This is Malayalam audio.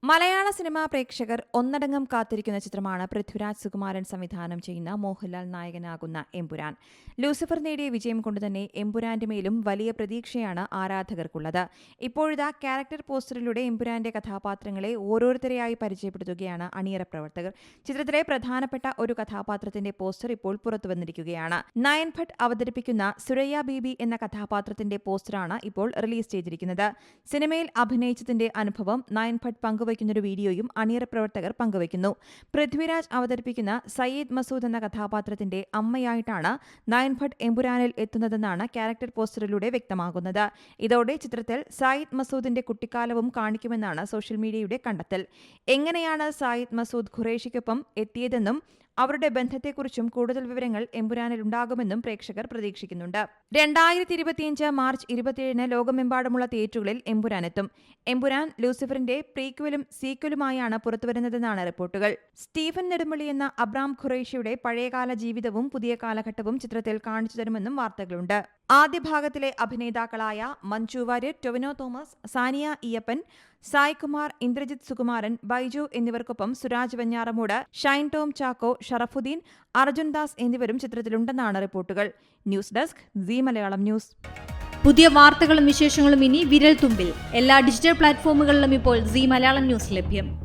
മലയാള സിനിമാ പ്രേക്ഷകർ ഒന്നടങ്കം കാത്തിരിക്കുന്ന ചിത്രമാണ് പൃഥ്വിരാജ് സുകുമാരൻ സംവിധാനം ചെയ്യുന്ന മോഹൻലാൽ നായകനാകുന്ന എമ്പുരാൻ. ലൂസിഫർ നേടിയ വിജയം കൊണ്ടുതന്നെ എമ്പുരാന്റെ മേലും വലിയ പ്രതീക്ഷയാണ് ആരാധകർക്കുള്ളത്. ഇപ്പോഴിതാ ക്യാരക്ടർ പോസ്റ്ററിലൂടെ എമ്പുരാന്റെ കഥാപാത്രങ്ങളെ ഓരോരുത്തരെയായി പരിചയപ്പെടുത്തുകയാണ് അണിയറ പ്രവർത്തകർ. ചിത്രത്തിലെ പ്രധാനപ്പെട്ട ഒരു കഥാപാത്രത്തിന്റെ പോസ്റ്റർ ഇപ്പോൾ പുറത്തുവന്നിരിക്കുകയാണ്. നയൻ ഭട്ട് അവതരിപ്പിക്കുന്ന സുരയ്യ ബീബി എന്ന കഥാപാത്രത്തിന്റെ പോസ്റ്ററാണ് ഇപ്പോൾ റിലീസ് ചെയ്തിരിക്കുന്നത്. സിനിമയിൽ അഭിനയിച്ചതിന്റെ അനുഭവം നയൻ ഭട്ട് പങ്കുവയ്ക്കുന്നൊരു വീഡിയോയും അണിയറ പ്രവർത്തകർ പങ്കുവയ്ക്കുന്നു. പൃഥ്വിരാജ് അവതരിപ്പിക്കുന്ന സയ്യിദ് മസൂദ് എന്ന കഥാപാത്രത്തിന്റെ അമ്മയായിട്ടാണ് നയൻ ഭട്ട് എമ്പുരാനിൽ എത്തുന്നതെന്നാണ് ക്യാരക്ടർ പോസ്റ്ററിലൂടെ വ്യക്തമാകുന്നത്. ഇതോടെ ചിത്രത്തിൽ സയ്യിദ് മസൂദിന്റെ കുട്ടിക്കാലവും കാണിക്കുമെന്നാണ് സോഷ്യൽ മീഡിയയുടെ കണ്ടെത്തൽ. എങ്ങനെയാണ് സയ്യിദ് മസൂദ് ഖുറേഷിക്കൊപ്പം എത്തിയതെന്നും അവരുടെ ബന്ധത്തെക്കുറിച്ചും കൂടുതൽ വിവരങ്ങൾ എമ്പുരാനിൽ ഉണ്ടാകുമെന്നും പ്രേക്ഷകർ പ്രതീക്ഷിക്കുന്നുണ്ട്. 2025 മാർച്ച് 27 ലോകമെമ്പാടുമുള്ള തിയേറ്ററുകളിൽ എമ്പുരാനെത്തും. എമ്പുരാൻ ലൂസിഫറിന്റെ പ്രീക്വലും സീക്വലുമായാണ് പുറത്തുവരുന്നതെന്നാണ് റിപ്പോർട്ടുകൾ. സ്റ്റീഫൻ നെടുമ്പള്ളി എന്ന അബ്രാം ഖുറേഷിയുടെ പഴയകാല ജീവിതവും പുതിയ കാലഘട്ടവും ചിത്രത്തിൽ കാണിച്ചു തരുമെന്നും വാർത്തകളുണ്ട്. ആദ്യ ഭാഗത്തിലെ അഭിനേതാക്കളായ മഞ്ജു വാര്യർ, ടൊവിനോ തോമസ്, സാനിയ ഇയ്യപ്പൻ, സായ് കുമാർ, ഇന്ദ്രജിത് സുകുമാരൻ, ബൈജു എന്നിവർക്കൊപ്പം സുരാജ് വെഞ്ഞാറമൂട്, ഷൈൻ ടോം ചാക്കോ, ഷറഫുദ്ദീൻ, അർജുൻ ദാസ് എന്നിവരും ചിത്രത്തിലുണ്ടെന്നാണ് റിപ്പോർട്ടുകൾ. News desk Zee Malayalam news. പുതിയ വാർത്തകളും വിശേഷങ്ങളും ഇനി വിരൽ തുമ്പിൽ. എല്ലാ ഡിജിറ്റൽ പ്ലാറ്റ്ഫോമുകളിലും ഇപ്പോൾ സീ മലയാളം ന്യൂസ് ലഭ്യം.